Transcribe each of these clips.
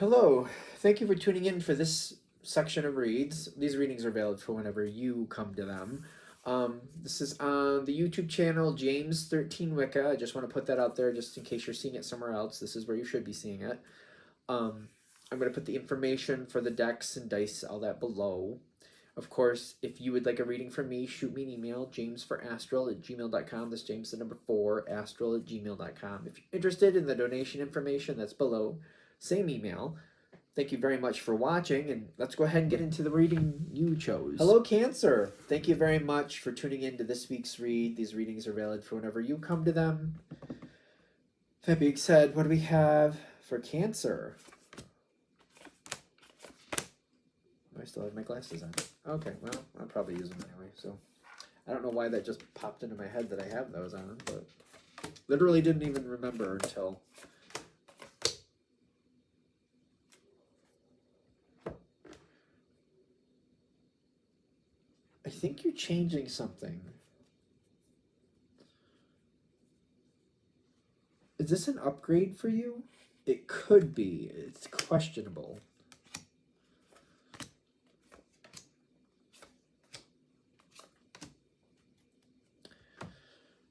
Hello, thank you for tuning in for this section of reads. These readings are valid for whenever you come to them. This is on the YouTube channel James13 Wicca. I just want to put that out there just in case you're seeing it somewhere else. This is where you should be seeing it. I'm going to put the information for the decks and dice, all that below. Of course, if you would like a reading from me, shoot me an email, jamesforastral@gmail.com. That's James the number 4, astral@gmail.com. If you're interested in the donation information, that's below. Same email. Thank you very much for watching, and let's go ahead and get into the reading you chose. Hello, Cancer. Thank you very much for tuning in to this week's read. These readings are valid for whenever you come to them. That being said, what do we have for Cancer? I still have my glasses on. Okay, well, I'll probably use them anyway, so. I don't know why that just popped into my head that I have those on, but literally didn't even remember until... I think you're changing something. Is this an upgrade for you? It could be. It's questionable.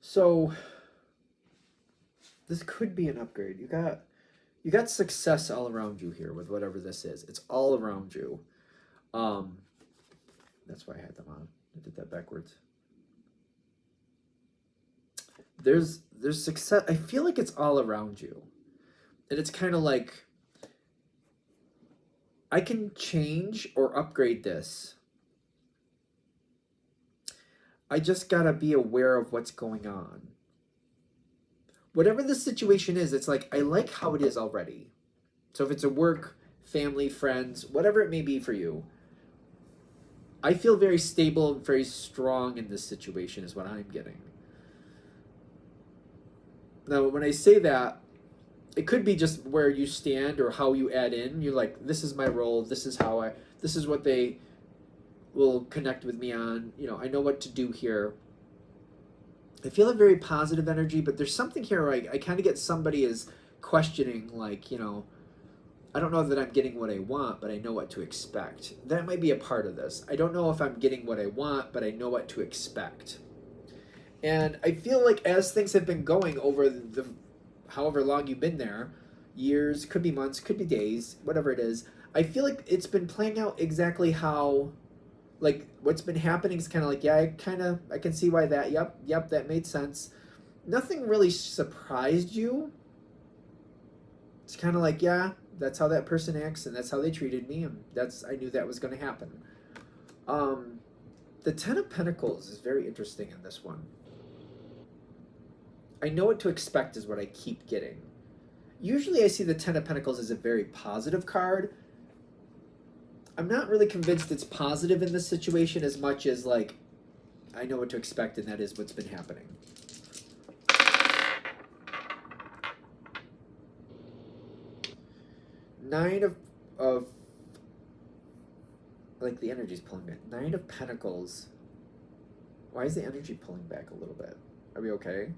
So this could be an upgrade. You got success all around you here with whatever this is. It's all around you. That's why I had them on. I did that backwards. There's success. I feel like it's all around you. And it's kind of like I can change or upgrade this. I just gotta be aware of what's going on. Whatever the situation is, it's like I like how it is already. So if it's a work, family, friends, whatever it may be for you, I feel very stable and very strong in this situation is what I'm getting. Now, when I say that, it could be just where you stand or how you add in. You're like, this is my role. This is what they will connect with me on. You know, I know what to do here. I feel a very positive energy, but there's something here where I kind of get somebody is questioning, like, you know, I don't know that I'm getting what I want, but I know what to expect. That might be a part of this. I don't know if I'm getting what I want, but I know what to expect. And I feel like as things have been going over the however long you've been there, years, could be months, could be days, whatever it is, I feel like it's been playing out exactly how, like, what's been happening is kind of like, yeah, I can see why that, yep, that made sense. Nothing really surprised you. It's kind of like, yeah, that's how that person acts, and that's how they treated me, and I knew that was going to happen. The Ten of Pentacles is very interesting in this one. I know what to expect is what I keep getting. Usually I see the Ten of Pentacles as a very positive card. I'm not really convinced it's positive in this situation as much as, like, I know what to expect, and that is what's been happening. Nine of like, the energy's pulling back. Nine of Pentacles. Why is the energy pulling back a little bit? Are we okay?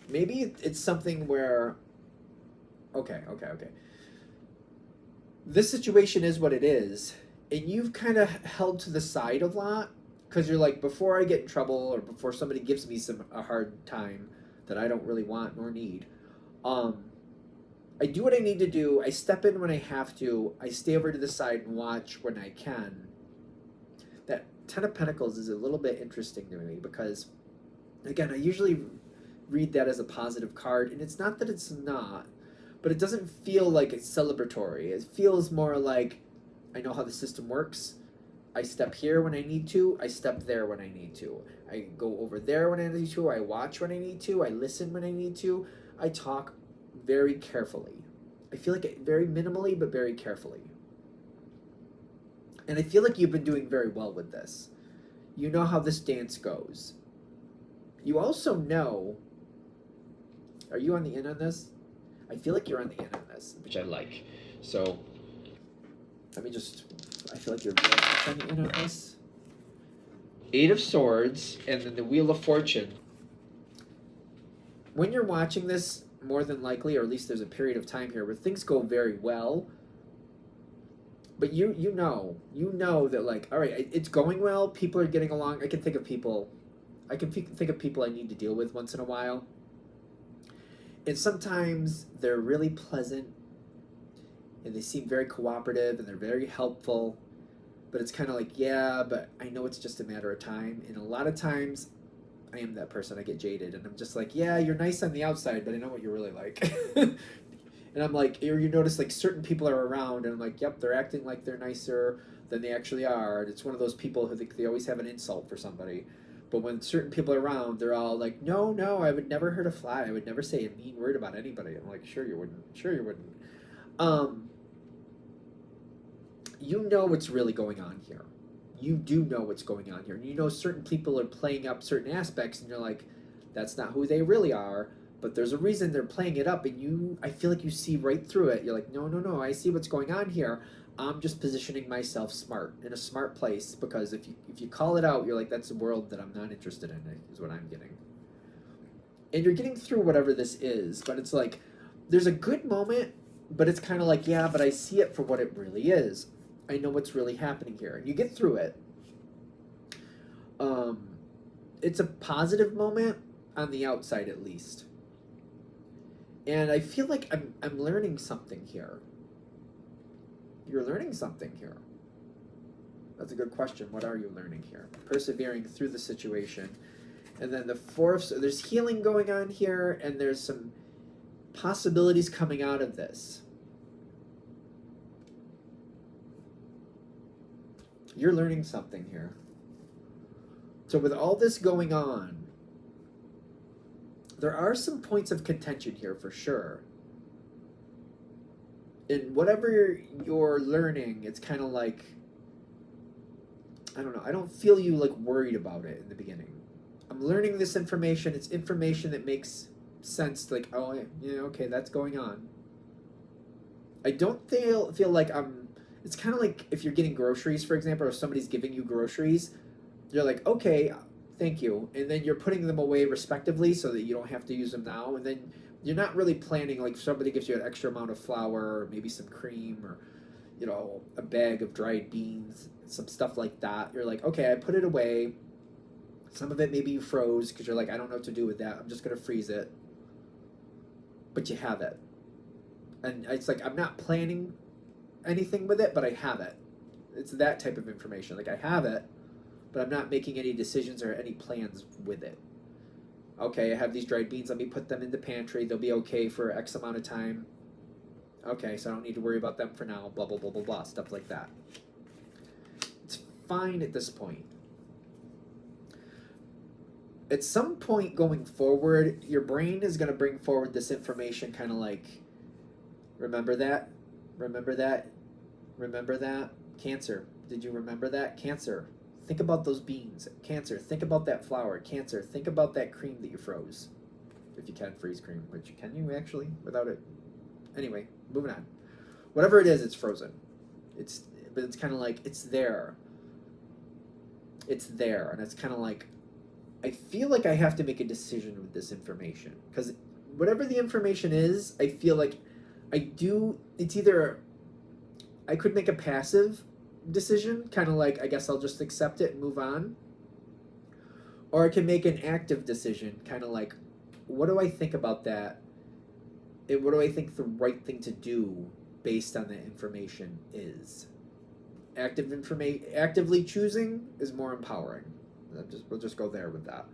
Maybe it's something where, okay. This situation is what it is, and you've kind of held to the side a lot, because you're like, before I get in trouble, or before somebody gives me a hard time that I don't really want nor need, I do what I need to do, I step in when I have to, I stay over to the side and watch when I can. That Ten of Pentacles is a little bit interesting to me, because, again, I usually read that as a positive card, and it's not that it's not, but it doesn't feel like it's celebratory. It feels more like, I know how the system works. I step here when I need to. I step there when I need to. I go over there when I need to. I watch when I need to. I listen when I need to. I talk very carefully. I feel like very minimally, but very carefully. And I feel like you've been doing very well with this. You know how this dance goes. You also know, are you on the in on this? I feel like you're on the in on this, which I like. So, let me just, I feel like you're on the in on this. Eight of Swords, and then the Wheel of Fortune. When you're watching this, more than likely, or at least there's a period of time here where things go very well. But you know that, like, all right, it's going well. People are getting along. I can think of people I need to deal with once in a while. And sometimes they're really pleasant and they seem very cooperative and they're very helpful. But it's kind of like, yeah, but I know it's just a matter of time. And a lot of times I am that person. I get jaded and I'm just like, yeah, you're nice on the outside, but I know what you're really like. And I'm like, or you notice like certain people are around and I'm like, yep, they're acting like they're nicer than they actually are. And it's one of those people who think they always have an insult for somebody. But when certain people are around, they're all like, no, I would never hurt a fly. I would never say a mean word about anybody. I'm like, sure you wouldn't. You know what's really going on here. You do know what's going on here. And you know certain people are playing up certain aspects and you're like, that's not who they really are. But there's a reason they're playing it up, and I feel like you see right through it. You're like, no, I see what's going on here. I'm just positioning myself in a smart place, because if you call it out, you're like, that's a world that I'm not interested in, is what I'm getting. And you're getting through whatever this is, but it's like, there's a good moment, but it's kind of like, yeah, but I see it for what it really is. I know what's really happening here. And you get through it. It's a positive moment on the outside, at least. And I feel like I'm learning something here. You're learning something here. That's a good question. What are you learning here? Persevering through the situation. And then the fourth, so there's healing going on here, and there's some possibilities coming out of this. You're learning something here. So with all this going on, there are some points of contention here for sure. And whatever you're learning, it's kind of like, I don't know, I don't feel you like worried about it in the beginning. I'm learning this information. It's information that makes sense, like, oh, yeah, okay, that's going on. I don't feel like it's kind of like if you're getting groceries, for example, or if somebody's giving you groceries, you're like, okay, thank you. And then you're putting them away respectively so that you don't have to use them now. And then you're not really planning, like, if somebody gives you an extra amount of flour, or maybe some cream, or, you know, a bag of dried beans, some stuff like that. You're like, okay, I put it away. Some of it maybe you froze because you're like, I don't know what to do with that. I'm just going to freeze it. But you have it. And it's like, I'm not planning anything with it, but I have it. It's that type of information. Like, I have it, but I'm not making any decisions or any plans with it. Okay, I have these dried beans. Let me put them in the pantry. They'll be okay for X amount of time. Okay, so I don't need to worry about them for now. Blah, blah, blah, blah, blah. Stuff like that. It's fine at this point. At some point going forward, your brain is going to bring forward this information kind of like, remember that? Remember that? Remember that? Cancer. Did you remember that? Cancer. Think about those beans. Cancer. Think about that flour. Cancer. Think about that cream that you froze. If you can freeze cream, which can you actually without it? Anyway, moving on. Whatever it is, it's frozen. But it's kind of like, it's there. It's there. And it's kind of like, I feel like I have to make a decision with this information. Because whatever the information is, I feel like it's either, I could make a passive decision, kind of like, I guess I'll just accept it and move on. Or I can make an active decision, kind of like, what do I think about that? And what do I think the right thing to do based on that information is? Actively choosing is more empowering. We'll just go there with that.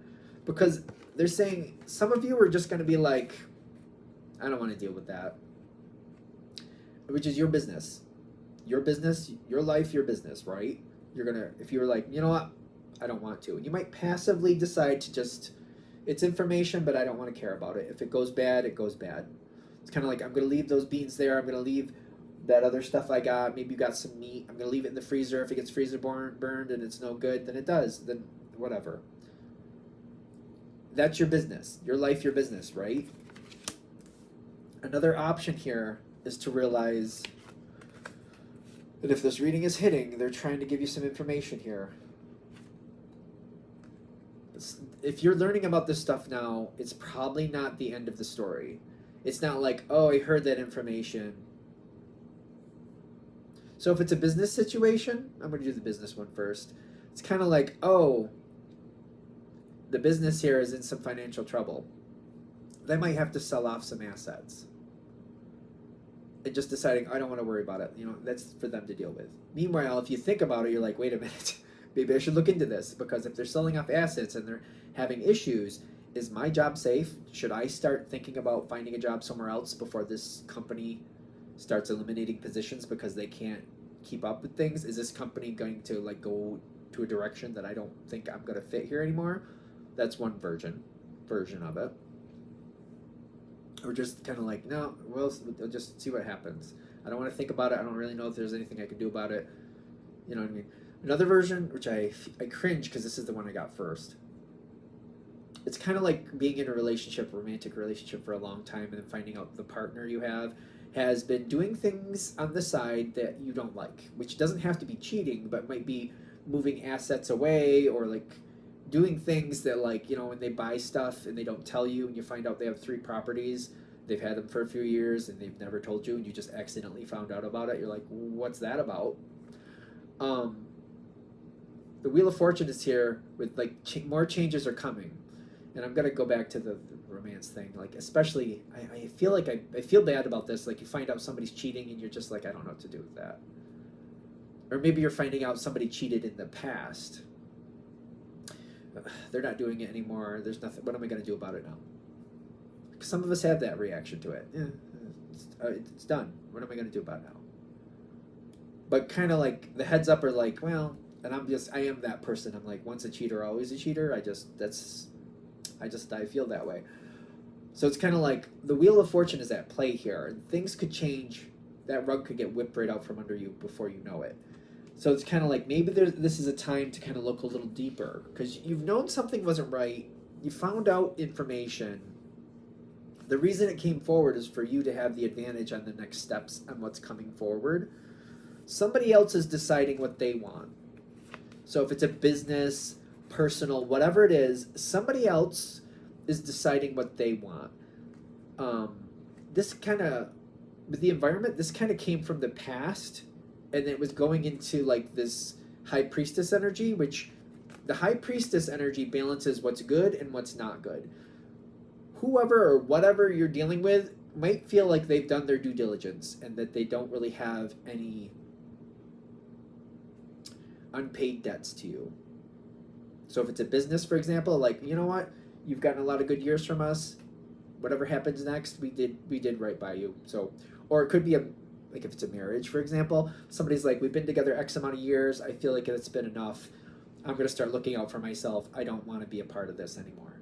Because they're saying some of you are just going to be like, I don't want to deal with that. Which is your business. Your business, your life, your business, right? You're going to, if you're like, you know what, I don't want to. And you might passively decide to just, it's information, but I don't want to care about it. If it goes bad, it goes bad. It's kind of like, I'm going to leave those beans there. I'm going to leave that other stuff I got. Maybe you got some meat. I'm going to leave it in the freezer. If it gets freezer burned and it's no good, then it does. Then whatever. That's your business. Your life, your business, right? Another option here is to realize that if this reading is hitting, they're trying to give you some information here. If you're learning about this stuff now, it's probably not the end of the story. It's not like, oh, I heard that information. So if it's a business situation, I'm going to do the business one first. It's kind of like, oh, the business here is in some financial trouble. They might have to sell off some assets. And just deciding, I don't want to worry about it. That's for them to deal with. Meanwhile, if you think about it, you're like, wait a minute, maybe I should look into this, because if they're selling off assets and they're having issues, is my job safe? Should I start thinking about finding a job somewhere else before this company starts eliminating positions because they can't keep up with things? Is this company going to like go to a direction that I don't think I'm going to fit here anymore? That's one version of it. Or just kind of like, no, we'll just see what happens. I don't want to think about it. I don't really know if there's anything I can do about it. You know what I mean? Another version, which I cringe because this is the one I got first. It's kind of like being in a relationship, romantic relationship for a long time, and then finding out the partner you have has been doing things on the side that you don't like, which doesn't have to be cheating, but might be moving assets away, or like doing things that, like, when they buy stuff and they don't tell you, and you find out they have 3 properties, they've had them for a few years and they've never told you, and you just accidentally found out about it. You're like, what's that about? The Wheel of Fortune is here with like more changes are coming. And I'm gonna go back to the romance thing, like especially I feel like I feel bad about this. Like you find out somebody's cheating and you're just like, I don't know what to do with that. Or maybe you're finding out somebody cheated in the past. They're not doing it anymore. There's nothing. What am I gonna do about it now? Some of us have that reaction to it. It's done. What am I gonna do about it now? But kind of like the heads up are like, well, and I am that person. I'm like, once a cheater, always a cheater. I feel that way. So it's kind of like the Wheel of Fortune is at play here, and things could change. That rug could get whipped right out from under you before you know it. So it's kind of like maybe this is a time to kind of look a little deeper, because you've known something wasn't right. You found out information. The reason it came forward is for you to have the advantage on the next steps on what's coming forward. Somebody else is deciding what they want. So if it's a business, personal, whatever it is, somebody else is deciding what they want. This kind of, with the environment, this kind of came from the past, and it was going into like this high priestess energy, which the high priestess energy balances what's good and what's not good. Whoever or whatever you're dealing with might feel like they've done their due diligence and that they don't really have any unpaid debts to you. So if it's a business, for example, like, you know what, you've gotten a lot of good years from us. Whatever happens next, we did right by you. So, or it could be like if it's a marriage, for example, somebody's like, we've been together X amount of years. I feel like it's been enough. I'm going to start looking out for myself. I don't want to be a part of this anymore.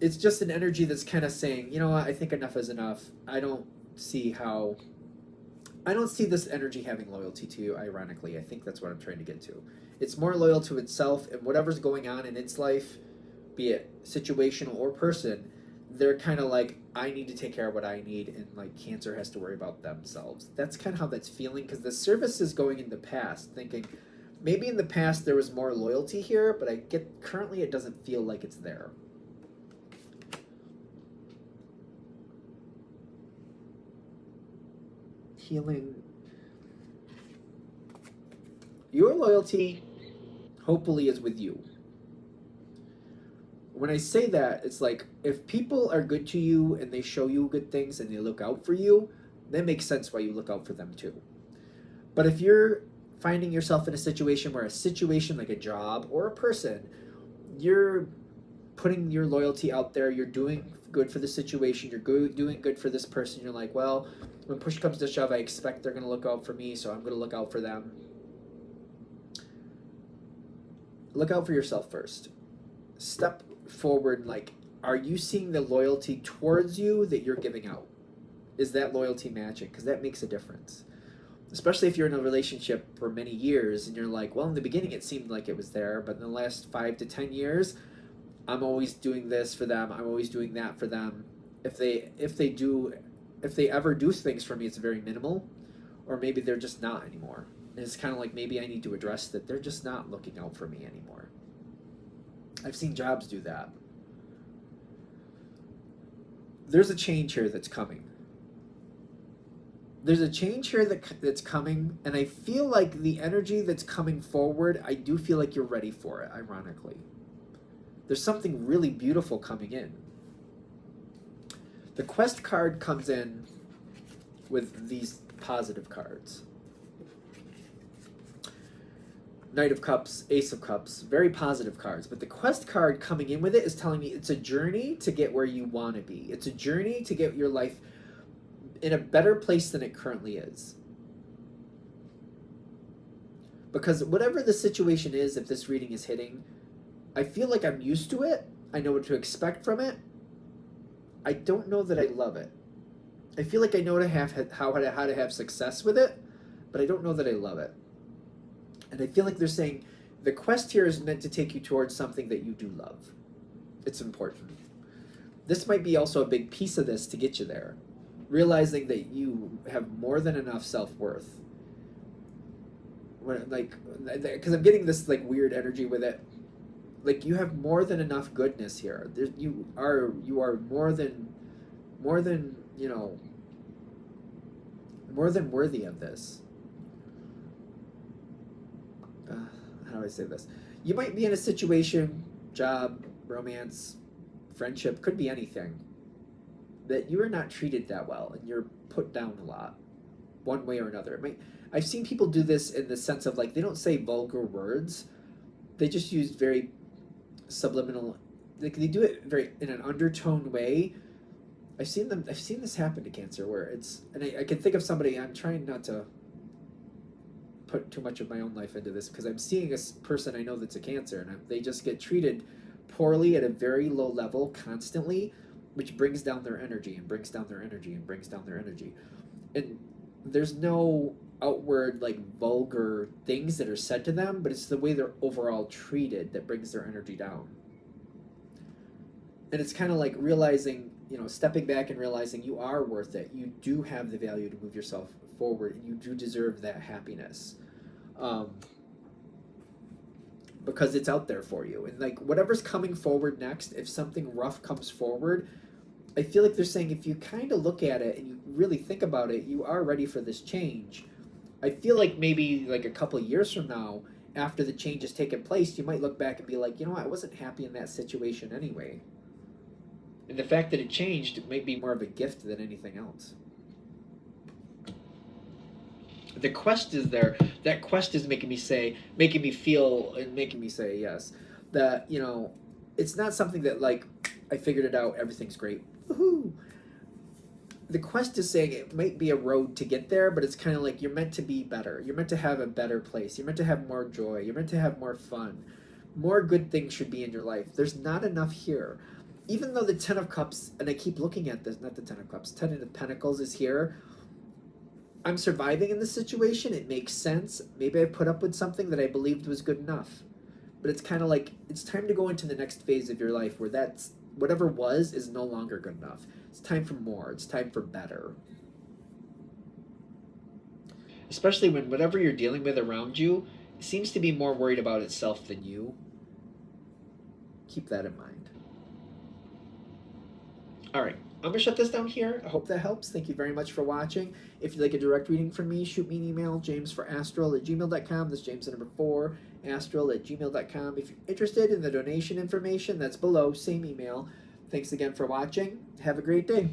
It's just an energy that's kind of saying, you know what, I think enough is enough. I don't see this energy having loyalty to you, ironically. I think that's what I'm trying to get to. It's more loyal to itself, and whatever's going on in its life, be it situational or person, they're kind of like, I need to take care of what I need, and like Cancer has to worry about themselves. That's kind of how that's feeling, because the service is going in the past, thinking, maybe in the past there was more loyalty here, but currently it doesn't feel like it's there. Healing. Your loyalty, hopefully, is with you. When I say that, it's like, if people are good to you and they show you good things and they look out for you, that makes sense why you look out for them too. But if you're finding yourself in a situation where a situation like a job or a person, you're putting your loyalty out there, you're doing good for the situation, you're doing good for this person, you're like, well, when push comes to shove, I expect they're going to look out for me, so I'm going to look out for them. Look out for yourself first. Step forward, like, are you seeing the loyalty towards you that you're giving out? Is that loyalty matching? Because that makes a difference. Especially if you're in a relationship for many years and you're like, well, in the beginning it seemed like it was there, but in the last 5 to 10 years, I'm always doing this for them, I'm always doing that for them. If they ever do things for me, it's very minimal, or maybe they're just not anymore. And it's kind of like, maybe I need to address that they're just not looking out for me anymore. I've seen jobs do that. there's a change here that's coming. There's a change here that's coming, and I feel like the energy that's coming forward, I do feel like you're ready for it, ironically. There's something really beautiful coming in. The Quest card comes in with these positive cards. Knight of Cups, Ace of Cups, very positive cards. But the Quest card coming in with it is telling me it's a journey to get where you want to be. It's a journey to get your life in a better place than it currently is. Because whatever the situation is, if this reading is hitting, I feel like I'm used to it. I know what to expect from it. I don't know that I love it. I feel like I know how to have success with it, but I don't know that I love it. And I feel like they're saying the quest here is meant to take you towards something that you do love. It's important. This might be also a big piece of this to get you there. Realizing that you have more than enough self-worth. Because I'm getting this like weird energy with it. Like you have more than enough goodness here. You are more than you know, more than worthy of this. How do I say this? You might be in a situation, job, romance, friendship, could be anything, that you are not treated that well and you're put down a lot, one way or another. I've seen people do this in the sense of like they don't say vulgar words, they just use very subliminal, like they do it very in an undertone way. I've seen this happen to Cancer where it's, and I can think of somebody, I'm trying not to put too much of my own life into this because I'm seeing a person I know that's a Cancer and they just get treated poorly at a very low level constantly, which brings down their energy and brings down their energy and brings down their energy. And there's no outward like vulgar things that are said to them, but it's the way they're overall treated that brings their energy down. And it's kind of like realizing, you know, stepping back and realizing you are worth it. You do have the value to move yourself forward, and you do deserve that happiness. Because it's out there for you. And like whatever's coming forward next, if something rough comes forward, I feel like they're saying if you kind of look at it and you really think about it, you are ready for this change. I feel like maybe like a couple of years from now, after the change has taken place, you might look back and be like, you know, I wasn't happy in that situation anyway. And the fact that it changed might be more of a gift than anything else. The quest is there. That quest is making me feel and making me say yes. That, you know, it's not something that like, I figured it out, everything's great. Woohoo! The quest is saying it might be a road to get there, but it's kind of like you're meant to be better. You're meant to have a better place. You're meant to have more joy. You're meant to have more fun. More good things should be in your life. There's not enough here. Even though the Ten of Cups, and I keep looking at this, not the Ten of Cups, Ten of Pentacles is here. I'm surviving in this situation. It makes sense. Maybe I put up with something that I believed was good enough. But it's kind of like, it's time to go into the next phase of your life where that's, whatever was is no longer good enough. It's time for more. It's time for better. Especially when whatever you're dealing with around you seems to be more worried about itself than you. Keep that in mind. All right, I'm going to shut this down here. I hope that helps. Thank you very much for watching. If you'd like a direct reading from me, shoot me an email, jamesforastral@gmail.com. That's James the number 4, astral@gmail.com. If you're interested in the donation information, that's below, same email. Thanks again for watching. Have a great day.